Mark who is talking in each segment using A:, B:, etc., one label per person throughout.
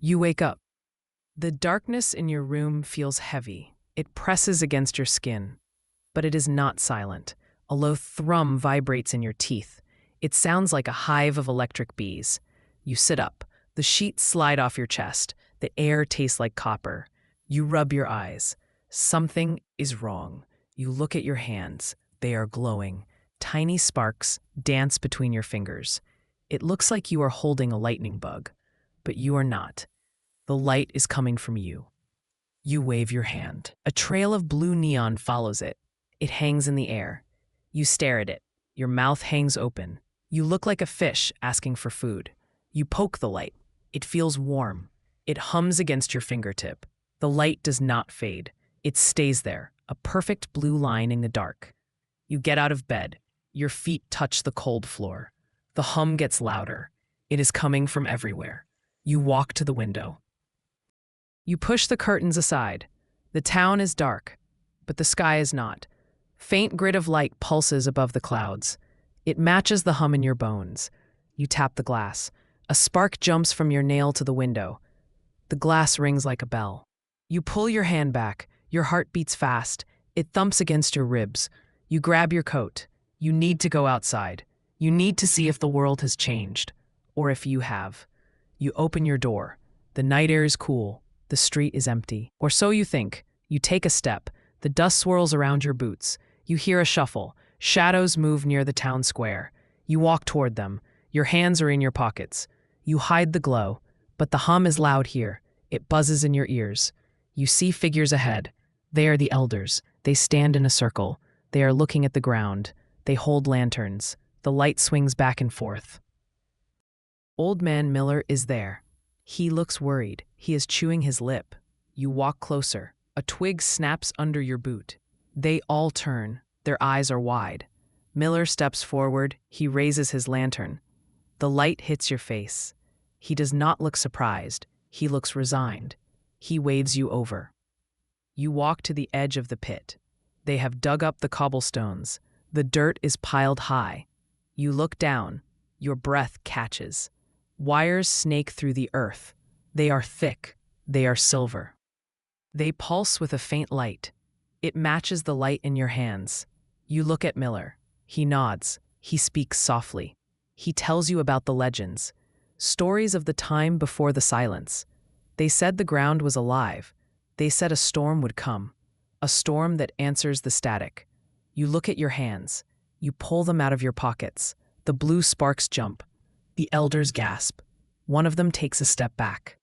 A: You wake up. The darkness in your room feels heavy. It presses against your skin. But it is not silent. A low thrum vibrates in your teeth. It sounds like a hive of electric bees. You sit up. The sheets slide off your chest. The air tastes like copper. You rub your eyes. Something is wrong. You look at your hands. They are glowing. Tiny sparks dance between your fingers. It looks like you are holding a lightning bug, but you are not. The light is coming from you. You wave your hand. A trail of blue neon follows it. It hangs in the air. You stare at it. Your mouth hangs open. You look like a fish asking for food. You poke the light. It feels warm. It hums against your fingertip. The light does not fade. It stays there, a perfect blue line in the dark. You get out of bed. Your feet touch the cold floor. The hum gets louder. It is coming from everywhere. You walk to the window. You push the curtains aside. The town is dark, but the sky is not. Faint grid of light pulses above the clouds. It matches the hum in your bones. You tap the glass. A spark jumps from your nail to the window. The glass rings like a bell. You pull your hand back. Your heart beats fast. It thumps against your ribs. You grab your coat. You need to go outside. You need to see if the world has changed, or if you have. You open your door. The night air is cool. The street is empty. Or so you think. You take a step. The dust swirls around your boots. You hear a shuffle. Shadows move near the town square. You walk toward them. Your hands are in your pockets. You hide the glow, but the hum is loud here. It buzzes in your ears. You see figures ahead. They are the elders. They stand in a circle. They are looking at the ground. They hold lanterns. The light swings back and forth. Old Man Miller is there. He looks worried. He is chewing his lip. You walk closer. A twig snaps under your boot. They all turn. Their eyes are wide. Miller steps forward. He raises his lantern. The light hits your face. He does not look surprised. He looks resigned. He waves you over. You walk to the edge of the pit. They have dug up the cobblestones. The dirt is piled high. You look down. Your breath catches. Wires snake through the earth. They are thick. They are silver. They pulse with a faint light. It matches the light in your hands. You look at Miller. He nods. He speaks softly. He tells you about the legends. Stories of the time before the silence. They said the ground was alive. They said a storm would come. A storm that answers the static. You look at your hands. You pull them out of your pockets. The blue sparks jump. The elders gasp. One of them takes a step back.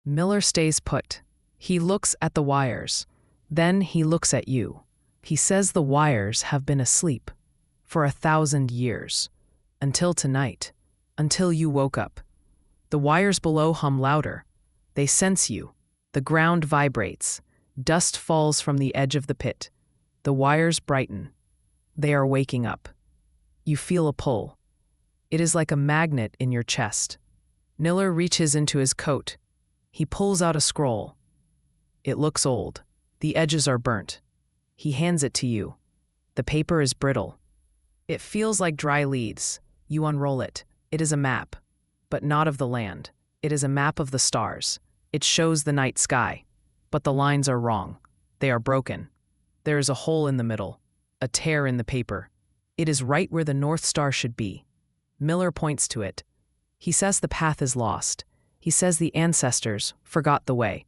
A: Miller stays put. He looks at the wires. Then he looks at you. He says the wires have been asleep for 1,000 years. Until tonight. Until you woke up. The wires below hum louder. They sense you. The ground vibrates. Dust falls from the edge of the pit. The wires brighten. They are waking up. You feel a pull. It is like a magnet in your chest. Miller reaches into his coat. He pulls out a scroll. It looks old. The edges are burnt. He hands it to you. The paper is brittle. It feels like dry leaves. You unroll it. It is a map, but not of the land. It is a map of the stars. It shows the night sky, but the lines are wrong. They are broken. There is a hole in the middle, a tear in the paper. It is right where the North Star should be. Miller points to it. He says the path is lost. He says the ancestors forgot the way.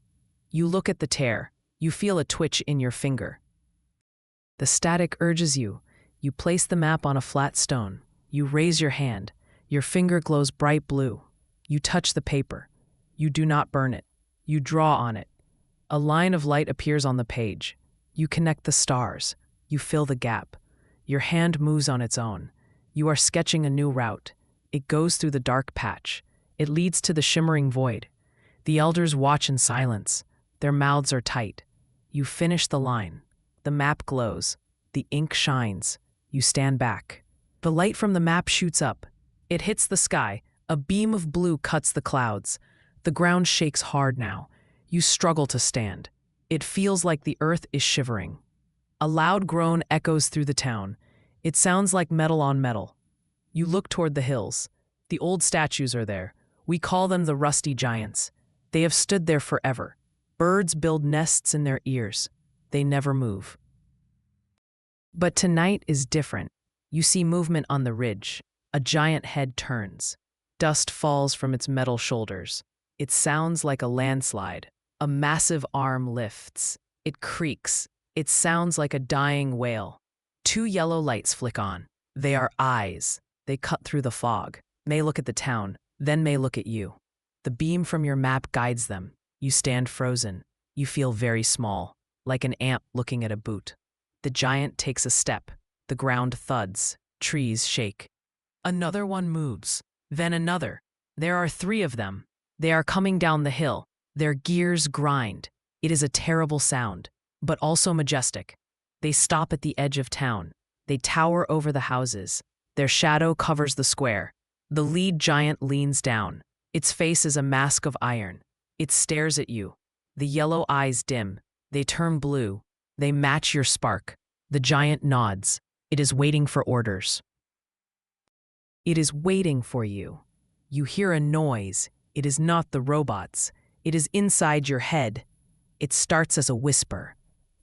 A: You look at the tear. You feel a twitch in your finger. The static urges you. You place the map on a flat stone. You raise your hand. Your finger glows bright blue. You touch the paper. You do not burn it. You draw on it. A line of light appears on the page. You connect the stars. You fill the gap. Your hand moves on its own. You are sketching a new route. It goes through the dark patch. It leads to the shimmering void. The elders watch in silence. Their mouths are tight. You finish the line. The map glows. The ink shines. You stand back. The light from the map shoots up. It hits the sky. A beam of blue cuts the clouds. The ground shakes hard now. You struggle to stand. It feels like the earth is shivering. A loud groan echoes through the town. It sounds like metal on metal. You look toward the hills. The old statues are there. We call them the rusty giants. They have stood there forever. Birds build nests in their ears. They never move. But tonight is different. You see movement on the ridge. A giant head turns. Dust falls from its metal shoulders. It sounds like a landslide. A massive arm lifts. It creaks. It sounds like a dying whale. Two yellow lights flick on. They are eyes. They cut through the fog. May look at the town, then may look at you. The beam from your map guides them. You stand frozen. You feel very small, like an ant looking at a boot. The giant takes a step. The ground thuds. Trees shake. Another one moves. Then another. There are 3 of them. They are coming down the hill. Their gears grind. It is a terrible sound, but also majestic. They stop at the edge of town. They tower over the houses. Their shadow covers the square. The lead giant leans down. Its face is a mask of iron. It stares at you. The yellow eyes dim. They turn blue. They match your spark. The giant nods. It is waiting for orders. It is waiting for you. You hear a noise. It is not the robots. It is inside your head. It starts as a whisper.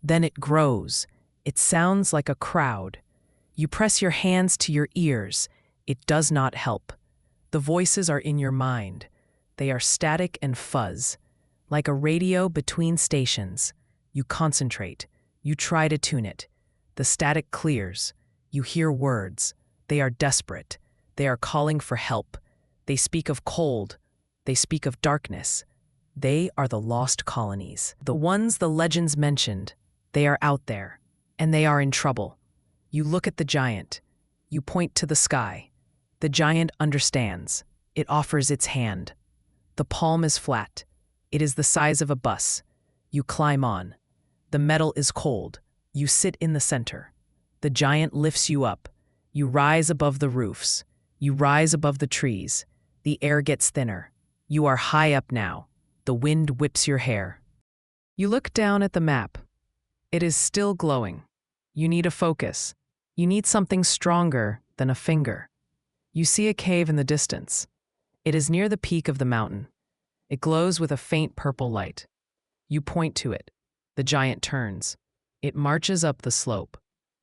A: Then it grows. It sounds like a crowd. You press your hands to your ears. It does not help. The voices are in your mind. They are static and fuzz. Like a radio between stations. You concentrate. You try to tune it. The static clears. You hear words. They are desperate. They are calling for help. They speak of cold. They speak of darkness. They are the lost colonies. The ones the legends mentioned. They are out there. And they are in trouble. You look at the giant. You point to the sky. The giant understands. It offers its hand. The palm is flat. It is the size of a bus. You climb on. The metal is cold. You sit in the center. The giant lifts you up. You rise above the roofs. You rise above the trees. The air gets thinner. You are high up now. The wind whips your hair. You look down at the map. It is still glowing. You need a focus. You need something stronger than a finger. You see a cave in the distance. It is near the peak of the mountain. It glows with a faint purple light. You point to it. The giant turns. It marches up the slope.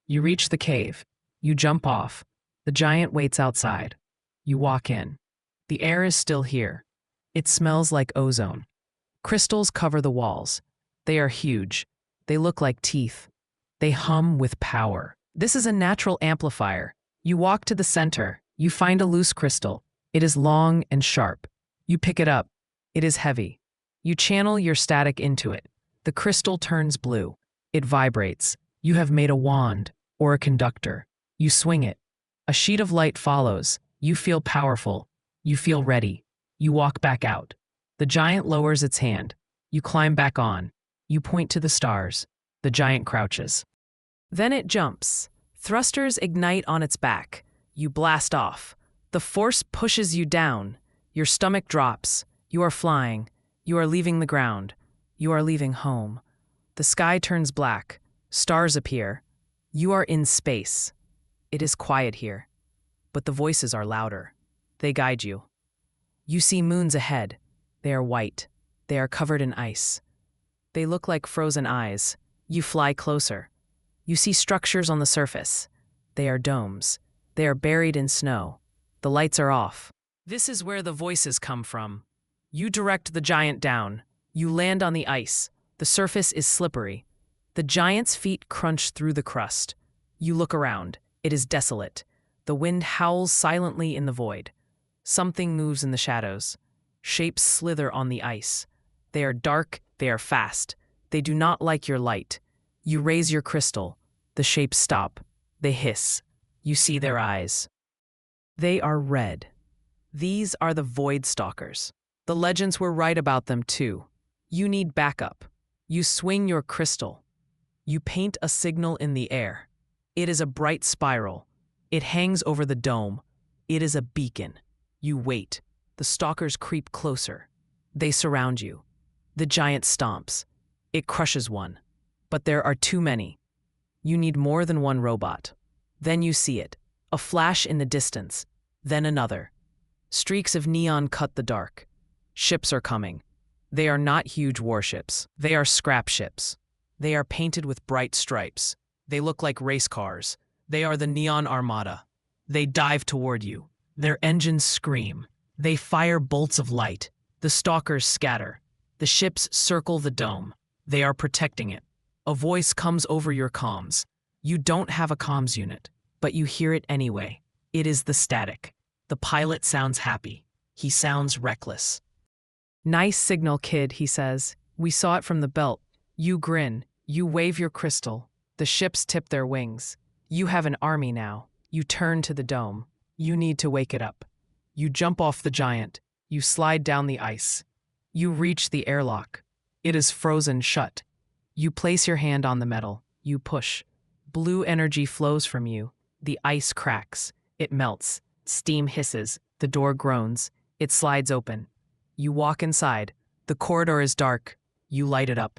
A: You reach the cave. You jump off. The giant waits outside. You walk in. The air is still here. It smells like ozone. Crystals cover the walls. They are huge. They look like teeth. They hum with power. This is a natural amplifier. You walk to the center. You find a loose crystal. It is long and sharp. You pick it up. It is heavy. You channel your static into it. The crystal turns blue. It vibrates. You have made a wand, or a conductor. You swing it. A sheet of light follows. You feel powerful. You feel ready. You walk back out. The giant lowers its hand. You climb back on. You point to the stars. The giant crouches. Then it jumps. Thrusters ignite on its back. You blast off. The force pushes you down. Your stomach drops. You are flying. You are leaving the ground. You are leaving home. The sky turns black. Stars appear. You are in space. It is quiet here. But the voices are louder. They guide you. You see moons ahead. They are white. They are covered in ice. They look like frozen eyes. You fly closer. You see structures on the surface. They are domes. They are buried in snow. The lights are off. This is where the voices come from. You direct the giant down. You land on the ice. The surface is slippery. The giant's feet crunch through the crust. You look around. It is desolate. The wind howls silently in the void. Something moves in the shadows. Shapes slither on the ice. They are dark. They are fast. They do not like your light. You raise your crystal. The shapes stop. They hiss. You see their eyes. They are red. These are the Void Stalkers. The legends were right about them too. You need backup. You swing your crystal. You paint a signal in the air. It is a bright spiral. It hangs over the dome. It is a beacon. You wait. The stalkers creep closer. They surround you. The giant stomps. It crushes one. But there are too many. You need more than one robot. Then you see it. A flash in the distance. Then another. Streaks of neon cut the dark. Ships are coming. They are not huge warships. They are scrap ships. They are painted with bright stripes. They look like race cars. They are the Neon Armada. They dive toward you. Their engines scream. They fire bolts of light. The stalkers scatter. The ships circle the dome. They are protecting it. A voice comes over your comms. You don't have a comms unit, but you hear it anyway. It is the static. The pilot sounds happy. He sounds reckless. "Nice signal, kid," he says. "We saw it from the belt." You grin. You wave your crystal. The ships tip their wings. You have an army now. You turn to the dome. You need to wake it up. You jump off the giant. You slide down the ice. You reach the airlock. It is frozen shut. You place your hand on the metal. You push. Blue energy flows from you. The ice cracks. It melts. Steam hisses. The door groans. It slides open. You walk inside. The corridor is dark. You light it up.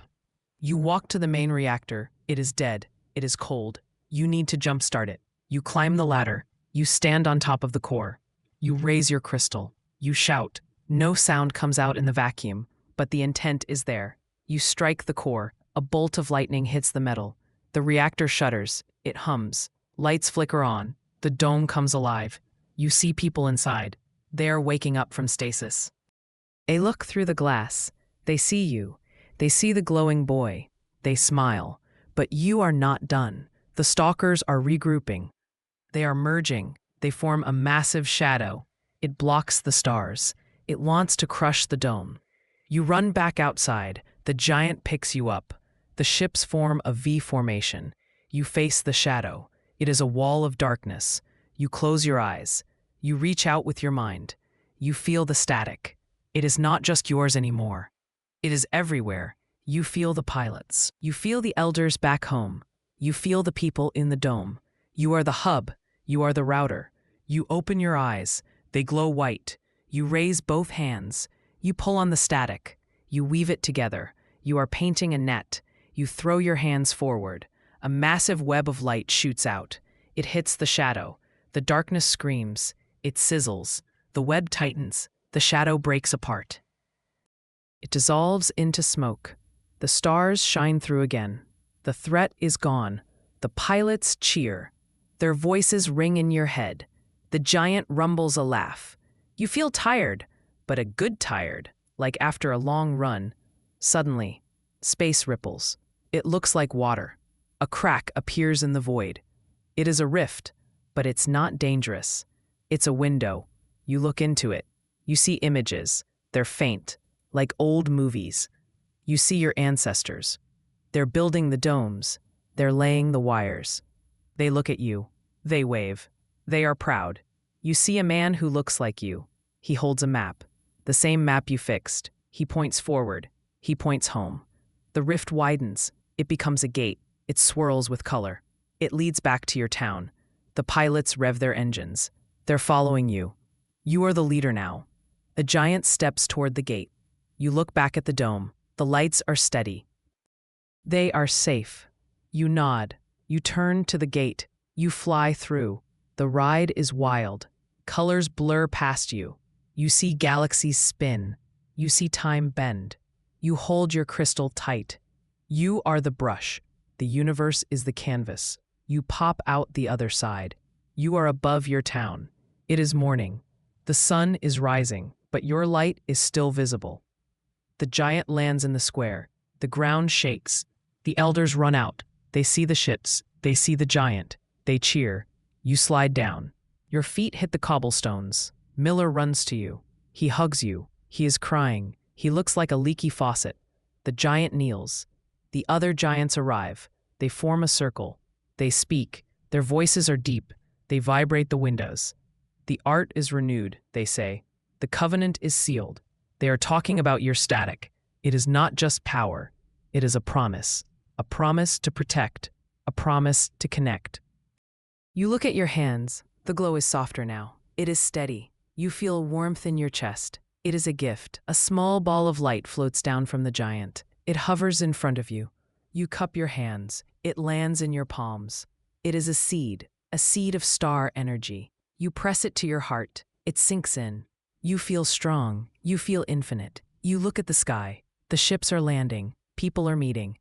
A: You walk to the main reactor. It is dead. It is cold. You need to jumpstart it. You climb the ladder. You stand on top of the core. You raise your crystal. You shout. No sound comes out in the vacuum, but the intent is there. You strike the core. A bolt of lightning hits the metal. The reactor shudders. It hums. Lights flicker on. The dome comes alive. You see people inside. They are waking up from stasis. They look through the glass. They see you. They see the glowing boy. They smile. But you are not done. The stalkers are regrouping. They are merging. They form a massive shadow. It blocks the stars. It wants to crush the dome. You run back outside. The giant picks you up. The ships form a V formation. You face the shadow. It is a wall of darkness. You close your eyes. You reach out with your mind. You feel the static. It is not just yours anymore. It is everywhere. You feel the pilots. You feel the elders back home. You feel the people in the dome. You are the hub. You are the router. You open your eyes. They glow white. You raise both hands. You pull on the static. You weave it together. You are painting a net. You throw your hands forward. A massive web of light shoots out. It hits the shadow. The darkness screams. It sizzles. The web tightens. The shadow breaks apart. It dissolves into smoke. The stars shine through again. The threat is gone. The pilots cheer. Their voices ring in your head. The giant rumbles a laugh. You feel tired, but a good tired, like after a long run. Suddenly, space ripples. It looks like water. A crack appears in the void. It is a rift, but it's not dangerous. It's a window. You look into it. You see images. They're faint, like old movies. You see your ancestors. They're building the domes. They're laying the wires. They look at you. They wave. They are proud. You see a man who looks like you. He holds a map. The same map you fixed. He points forward. He points home. The rift widens. It becomes a gate. It swirls with color. It leads back to your town. The pilots rev their engines. They're following you. You are the leader now. A giant steps toward the gate. You look back at the dome. The lights are steady. They are safe. You nod. You turn to the gate. You fly through. The ride is wild. Colors blur past you. You see galaxies spin. You see time bend. You hold your crystal tight. You are the brush. The universe is the canvas. You pop out the other side. You are above your town. It is morning. The sun is rising, but your light is still visible. The giant lands in the square. The ground shakes. The elders run out. They see the ships. They see the giant. They cheer. You slide down. Your feet hit the cobblestones. Miller runs to you. He hugs you. He is crying. He looks like a leaky faucet. The giant kneels. The other giants arrive. They form a circle. They speak. Their voices are deep. They vibrate the windows. The art is renewed, they say. The covenant is sealed. They are talking about your static. It is not just power. It is a promise to protect, a promise to connect. You look at your hands. The glow is softer now. It is steady. You feel warmth in your chest. It is a gift. A small ball of light floats down from the giant. It hovers in front of you. You cup your hands. It lands in your palms. It is a seed of star energy. You press it to your heart. It sinks in. You feel strong. You feel infinite. You look at the sky. The ships are landing. People are meeting.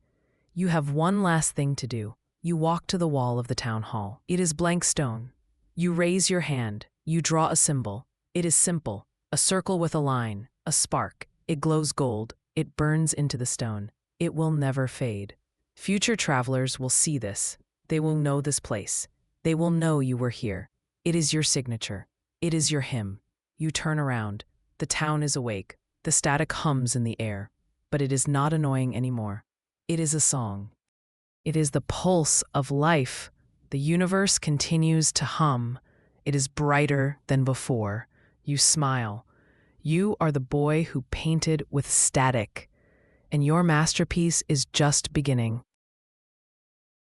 A: You have one last thing to do. You walk to the wall of the town hall. It is blank stone. You raise your hand. You draw a symbol. It is simple. A circle with a line. A spark. It glows gold. It burns into the stone. It will never fade. Future travelers will see this. They will know this place. They will know you were here. It is your signature. It is your hymn. You turn around. The town is awake. The static hums in the air. But it is not annoying anymore. It is a song. It is the pulse of life. The universe continues to hum. It is brighter than before. You smile. You are the boy who painted with static. And your masterpiece is just beginning.